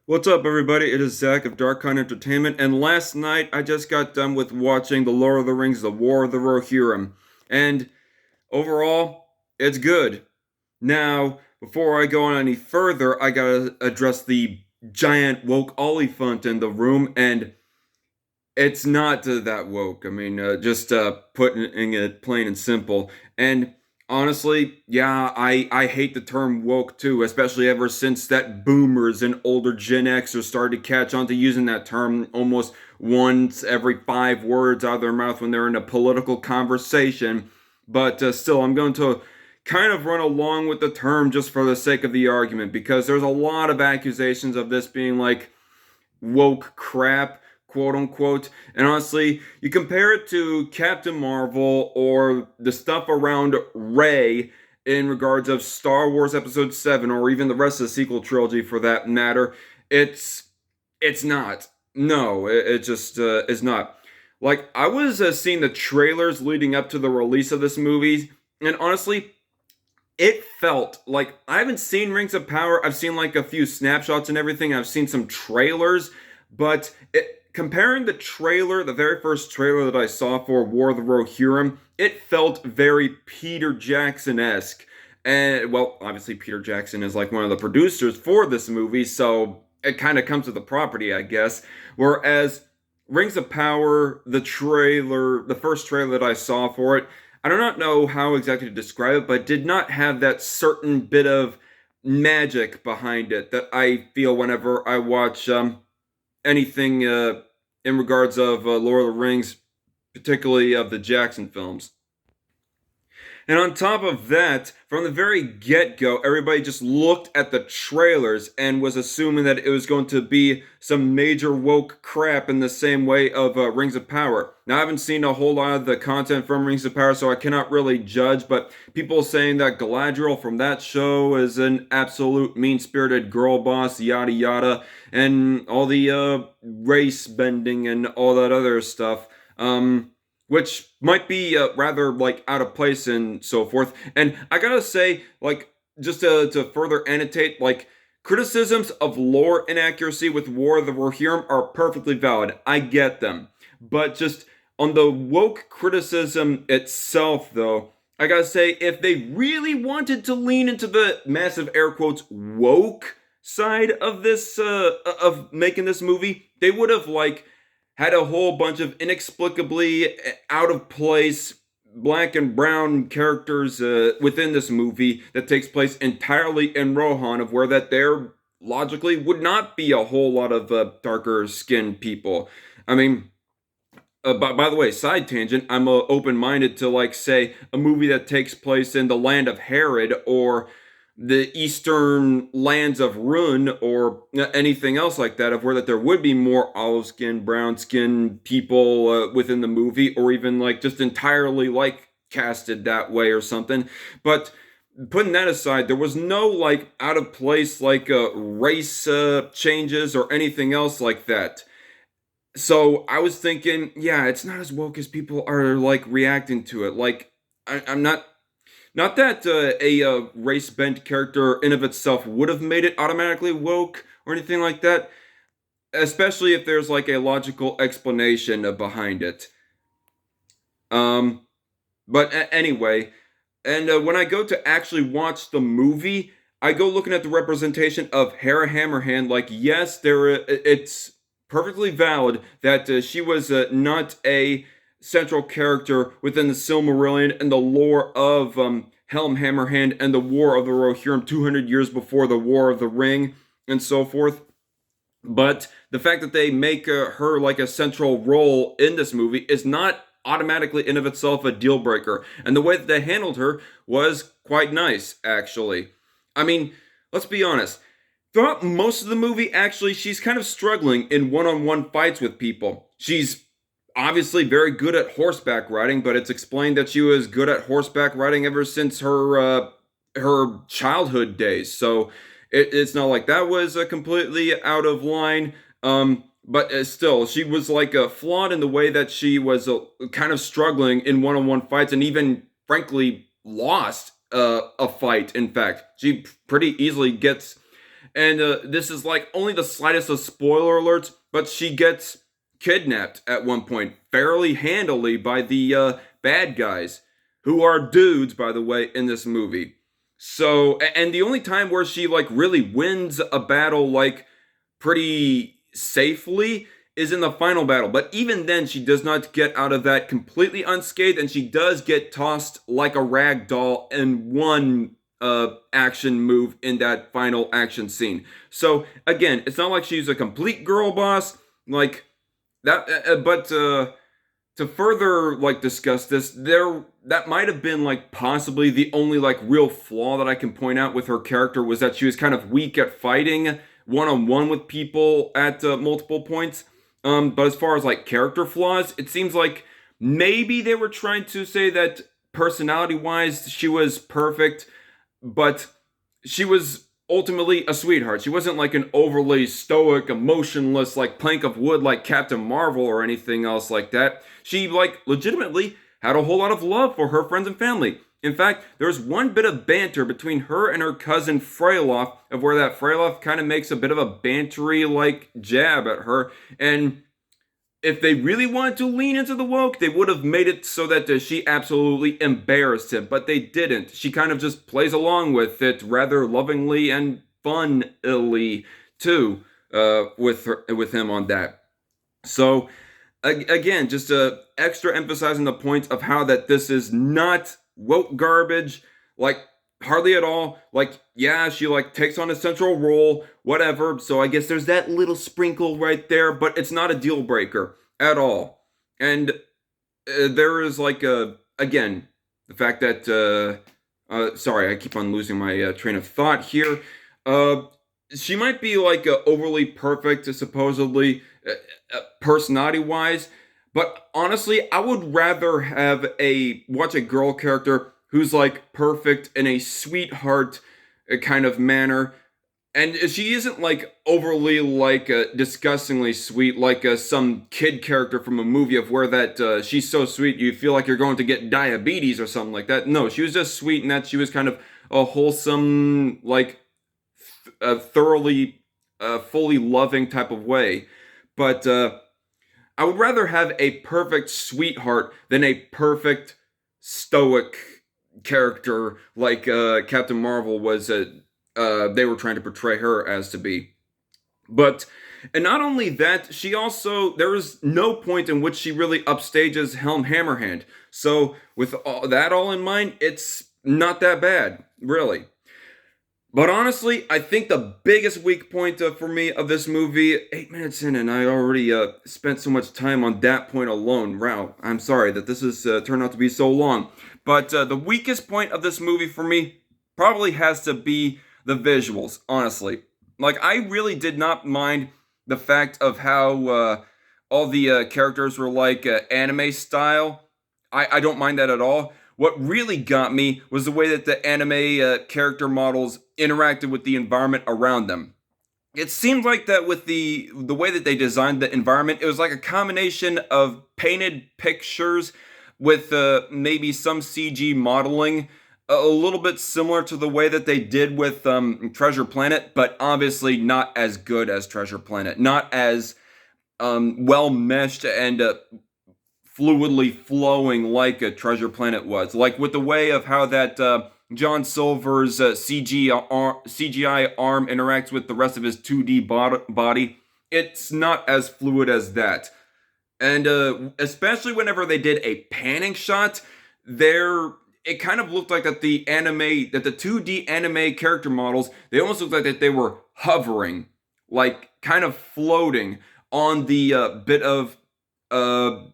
What's up, everybody? It is Zach of Darkon Entertainment, and last night I just got done with watching The Lord of the Rings: The War of the Rohirrim, and overall, it's good. Now, before I go on any further, I gotta address the giant woke elephant in the room, and it's not that woke. I mean, just putting it plain and simple. And honestly, yeah, I hate the term woke too, especially ever since that boomers and older Gen Xers started to catch on to using that term almost once every 5 words out of their mouth when they're in a political conversation. But still, I'm going to kind of run along with the term just for the sake of the argument because there's a lot of accusations of this being like woke crap, quote unquote. And honestly, you compare it to Captain Marvel or the stuff around Rey in regards of Star Wars Episode 7 or even the rest of the sequel trilogy for that matter, it's it's not. No, it just is not. Like I was seeing the trailers leading up to the release of this movie, and honestly, it felt like I haven't seen Rings of Power. I've seen like a few snapshots and everything. I've seen some trailers, but comparing the trailer, the very first trailer that I saw for War of the Rohirrim, it felt very Peter Jackson esque. And well, obviously, Peter Jackson is like one of the producers for this movie, so it kind of comes with the property, I guess. Whereas Rings of Power, the first trailer that I saw for it, I do not know how exactly to describe it, but did not have that certain bit of magic behind it that I feel whenever I watch anything in regards of Lord of the Rings, particularly of the Jackson films. And on top of that, from the very get go, everybody just looked at the trailers and was assuming that it was going to be some major woke crap in the same way of Rings of Power. Now, I haven't seen a whole lot of the content from Rings of Power, so I cannot really judge, but people saying that Galadriel from that show is an absolute mean spirited girl boss, yada yada, and all the race bending and all that other stuff. Which might be rather like out of place and so forth. And I gotta say, like, just to further annotate, like, criticisms of lore inaccuracy with War of the Rohirrim are perfectly valid. I get them. But just on the woke criticism itself, though, I gotta say, if they really wanted to lean into the massive air quotes woke side of this, of making this movie, they would have, like, had a whole bunch of inexplicably out of place black and brown characters within this movie that takes place entirely in Rohan, of where that there logically would not be a whole lot of darker skinned people. I mean, by the way, side tangent, I'm open minded to, like, say, a movie that takes place in the land of Herod or the eastern lands of Run or anything else like that, of where that there would be more olive skin, brown skin people within the movie, or even like just entirely like casted that way or something. But putting that aside, there was no like out of place like race changes or anything else like that. So I was thinking, yeah, it's not as woke as people are like reacting to it. Like I'm not that a race bent character in of itself would have made it automatically woke or anything like that, especially if there's like a logical explanation behind it. Um, but anyway, and when I go to actually watch the movie, I go looking at the representation of Hera Hammerhand. Like, yes, it's perfectly valid that she was not a central character within the Silmarillion and the lore of Helm Hammerhand and the War of the Rohirrim 200 years before the War of the Ring and so forth. But the fact that they make her like a central role in this movie is not automatically in of itself a deal breaker. And the way that they handled her was quite nice, actually. I mean, let's be honest. Throughout most of the movie, actually, she's kind of struggling in one-on-one fights with people. She's obviously very good at horseback riding, but it's explained that she was good at horseback riding ever since her childhood days. So it's not like that was completely out of line. But still, she was like flawed in the way that she was kind of struggling in one-on-one fights, and even frankly lost a fight. In fact, she pretty easily gets And this is like only the slightest of spoiler alerts, but she gets kidnapped at one point, fairly handily, by the bad guys, who are dudes, by the way, in this movie. So, and the only time where she like really wins a battle like pretty safely is in the final battle. But even then, she does not get out of that completely unscathed, and she does get tossed like a rag doll in one action move in that final action scene. So again, it's not like she's a complete girl boss like that, but to further like discuss this, there that might have been like possibly the only like real flaw that I can point out with her character was that she was kind of weak at fighting one on one with people at multiple points. But as far as like character flaws, it seems like maybe they were trying to say that personality wise she was perfect, but she was ultimately a sweetheart. She wasn't like an overly stoic, emotionless, like plank of wood like Captain Marvel or anything else like that. She, like, legitimately had a whole lot of love for her friends and family. In fact, there's one bit of banter between her and her cousin Freyloff, of where that Freyloff kind of makes a bit of a bantery like jab at her, and if they really wanted to lean into the woke, they would have made it so that she absolutely embarrassed him, but they didn't. She kind of just plays along with it rather lovingly and funnily too, with him on that. So again, just extra emphasizing the point of how that this is not woke garbage, like hardly at all. Like, yeah, she like takes on a central role, whatever. So I guess there's that little sprinkle right there, but it's not a deal breaker at all. And there is like again the fact that sorry, I keep on losing my train of thought here. Uh, she might be like overly perfect, supposedly personality wise, but honestly, I would rather have a watch a girl character who's like perfect in a sweetheart kind of manner, and she isn't like overly like disgustingly sweet like some kid character from a movie of where that she's so sweet you feel like you're going to get diabetes or something like that. No, she was just sweet in that she was kind of a wholesome, like thoroughly fully loving type of way. But I would rather have a perfect sweetheart than a perfect stoic character like Captain Marvel was. They were trying to portray her as to be. But, and not only that, she also, there is no point in which she really upstages Helm Hammerhand. So, with that all in mind, it's not that bad, really. But honestly, I think the biggest weak point for me of this movie, 8 minutes in, and I already spent so much time on that point alone. Wow, I'm sorry that this has turned out to be so long. But the weakest point of this movie for me probably has to be the visuals, honestly. Like, I really did not mind the fact of how all the characters were like anime style. I don't mind that at all. What really got me was the way that the anime character models interacted with the environment around them. It seemed like that with the way that they designed the environment, it was like a combination of painted pictures with maybe some CG modeling, a little bit similar to the way that they did with Treasure Planet, but obviously not as good as Treasure Planet, not as well meshed and fluidly flowing like a Treasure Planet was. Like with the way of how that John Silver's CGI arm interacts with the rest of his 2D body, it's not as fluid as that. And especially whenever they did a panning shot, there it kind of looked like that the 2D anime character models, they almost looked like that they were hovering, like kind of floating on the bit of uh,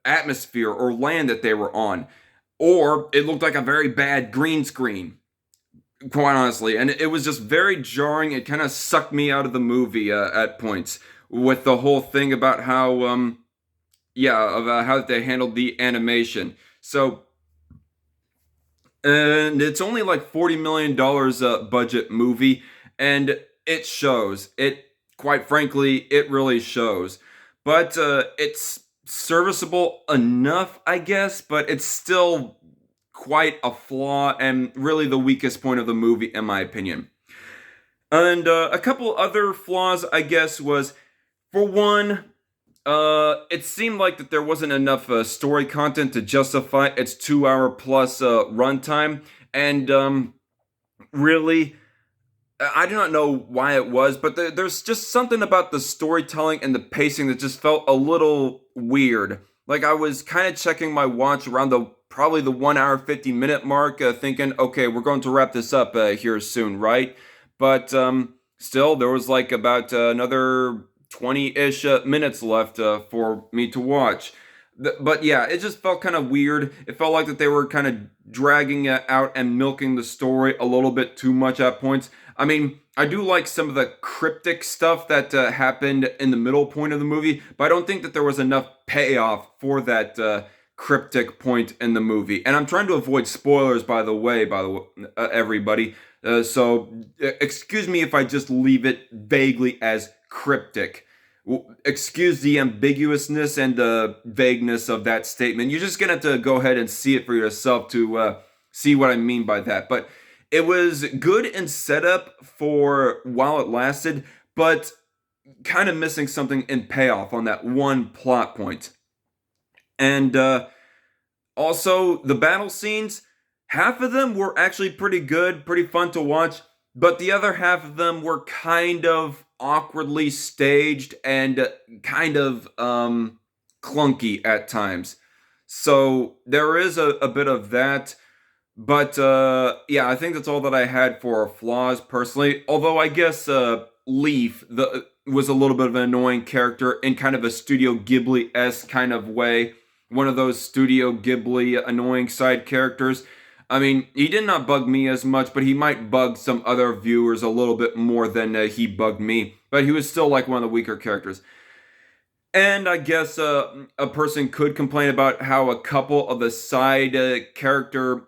atmosphere or land that they were on. Or it looked like a very bad green screen, quite honestly. And it was just very jarring. It kind of sucked me out of the movie at points with the whole thing about how, about how they handled the animation. So, and it's only like $40 million budget movie, and it shows. It, quite frankly, it really shows. But it's serviceable enough, I guess, but it's still quite a flaw and really the weakest point of the movie, in my opinion. And a couple other flaws, I guess, was for one, it seemed like that there wasn't enough story content to justify its 2 hour plus runtime, and really, I do not know why it was, but there's just something about the storytelling and the pacing that just felt a little weird. Like I was kind of checking my watch around the probably the 1 hour 50 minute mark, thinking, okay, we're going to wrap this up here soon, right? But still, there was like about another 20-ish minutes left for me to watch. But yeah, it just felt kind of weird. It felt like that they were kind of dragging it out and milking the story a little bit too much at points. I mean, I do like some of the cryptic stuff that happened in the middle point of the movie, but I don't think that there was enough payoff for that cryptic point in the movie. And I'm trying to avoid spoilers, by the way, everybody. So excuse me if I just leave it vaguely as cryptic. Excuse the ambiguousness and the vagueness of that statement. You're just gonna have to go ahead and see it for yourself to see what I mean by that. But it was good in setup for while it lasted, but kind of missing something in payoff on that one plot point. And also, the battle scenes, half of them were actually pretty good, pretty fun to watch, but the other half of them were kind of awkwardly staged and kind of clunky at times. So there is a bit of that. But yeah, I think that's all that I had for flaws personally. Although I guess Leaf was a little bit of an annoying character in kind of a Studio Ghibli-esque kind of way. One of those Studio Ghibli annoying side characters. I mean, he did not bug me as much, but he might bug some other viewers a little bit more than he bugged me. But he was still like one of the weaker characters. And I guess a person could complain about how a couple of the side character,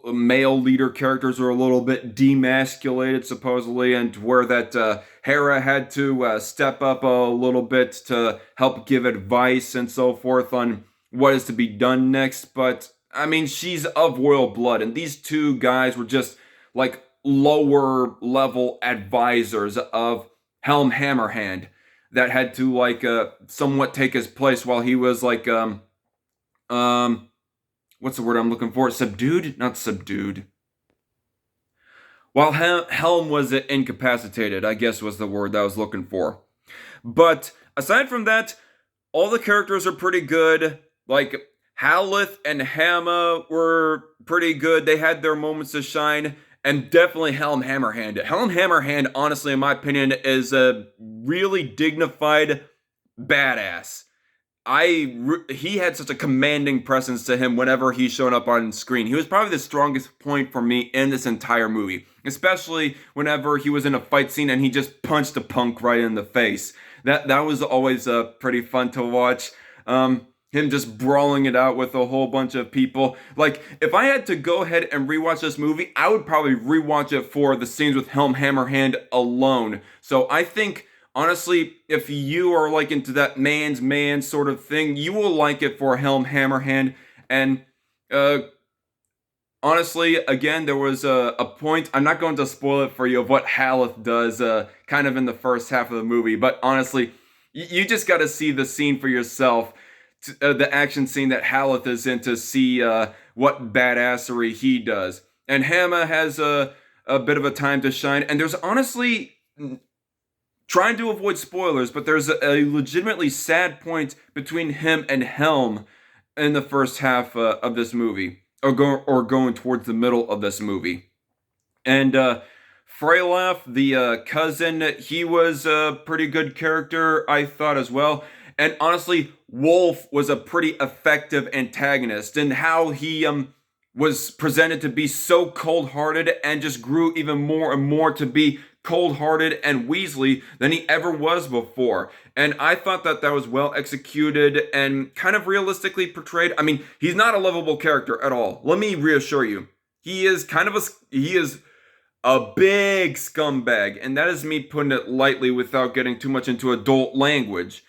male leader characters are a little bit demasculated, supposedly, and where that Hera had to step up a little bit to help give advice and so forth on what is to be done next. But, I mean, she's of royal blood, and these two guys were just like lower level advisors of Helm Hammerhand that had to like somewhat take his place while he was like um what's the word I'm looking for? Subdued? Not subdued. While Helm was incapacitated, I guess was the word that I was looking for. But aside from that, all the characters are pretty good. Like Haleth and Hamma were pretty good. They had their moments to shine. And definitely Helm Hammerhand. Helm Hammerhand, honestly, in my opinion, is a really dignified badass. He had such a commanding presence to him whenever he showed up on screen. He was probably the strongest point for me in this entire movie, especially whenever he was in a fight scene and he just punched a punk right in the face. That was always pretty fun to watch. Him just brawling it out with a whole bunch of people. Like, if I had to go ahead and rewatch this movie, I would probably rewatch it for the scenes with Helm Hammerhand alone. So I think, honestly, if you are like into that man's man sort of thing, you will like it for Helm Hammerhand. And honestly, again, there was a point, I'm not going to spoil it for you, of what Haleth does kind of in the first half of the movie. But honestly, you just got to see the scene for yourself. The action scene that Haleth is in to see what badassery he does. And Hamma has a bit of a time to shine. And there's honestly, trying to avoid spoilers, but there's a legitimately sad point between him and Helm in the first half of this movie, or going towards the middle of this movie. And Freylaf, the cousin, he was a pretty good character, I thought, as well. And honestly, Wolf was a pretty effective antagonist, and how he was presented to be so cold-hearted and just grew even more and more to be cold-hearted and Weasley than he ever was before. And I thought that was well executed and kind of realistically portrayed. I mean, he's not a lovable character at all. Let me reassure you. He is a big scumbag, and that is me putting it lightly without getting too much into adult language.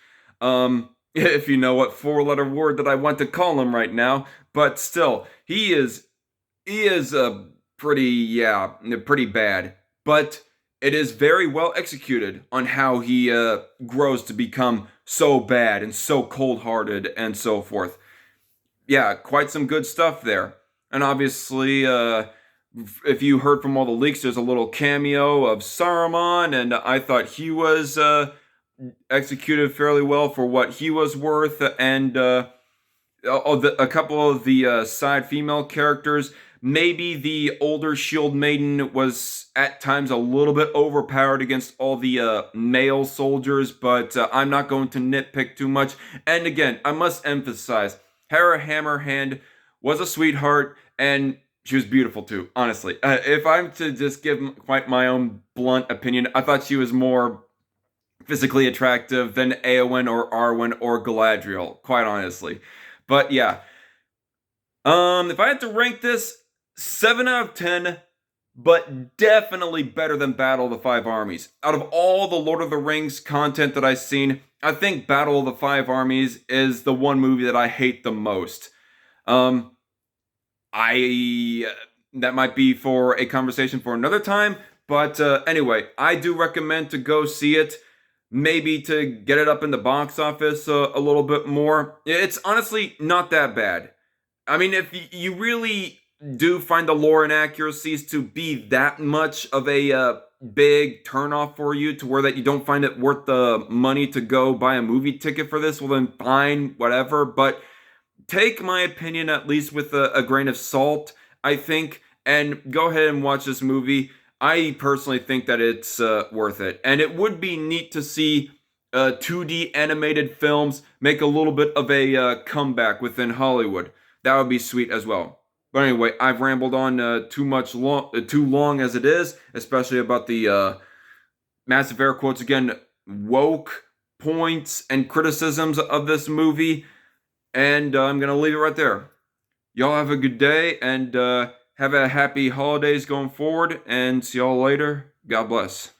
If you know what four-letter word that I want to call him right now, but still, he is pretty bad. But it is very well executed on how he grows to become so bad and so cold-hearted and so forth. Yeah, quite some good stuff there. And obviously, if you heard from all the leaks, there's a little cameo of Saruman, and I thought he was executed fairly well for what he was worth. And a couple of the side female characters. Maybe the older Shield Maiden was at times a little bit overpowered against all the male soldiers, but I'm not going to nitpick too much. And again, I must emphasize, Hera Hammerhand was a sweetheart, and she was beautiful too, honestly. If I'm to just give quite my own blunt opinion, I thought she was more physically attractive than Eowyn or Arwen or Galadriel, quite honestly. But yeah, if I had to rank this, 7 out of 10, but definitely better than Battle of the Five Armies. Out of all the Lord of the Rings content that I've seen, I think Battle of the Five Armies is the one movie that I hate the most. Um, I that might be for a conversation for another time, but anyway, I do recommend to go see it. Maybe to get it up in the box office a little bit more. It's honestly not that bad. I mean, if you really do find the lore inaccuracies to be that much of a big turnoff for you, to where that you don't find it worth the money to go buy a movie ticket for this, well then fine, whatever. But take my opinion at least with a grain of salt, I think, and go ahead and watch this movie. I personally think that it's worth it. And it would be neat to see 2D animated films make a little bit of a comeback within Hollywood. That would be sweet as well. But anyway, I've rambled on too long as it is, especially about the massive air quotes again, woke points and criticisms of this movie. And I'm going to leave it right there. Y'all have a good day and have a happy holidays going forward. And see y'all later. God bless.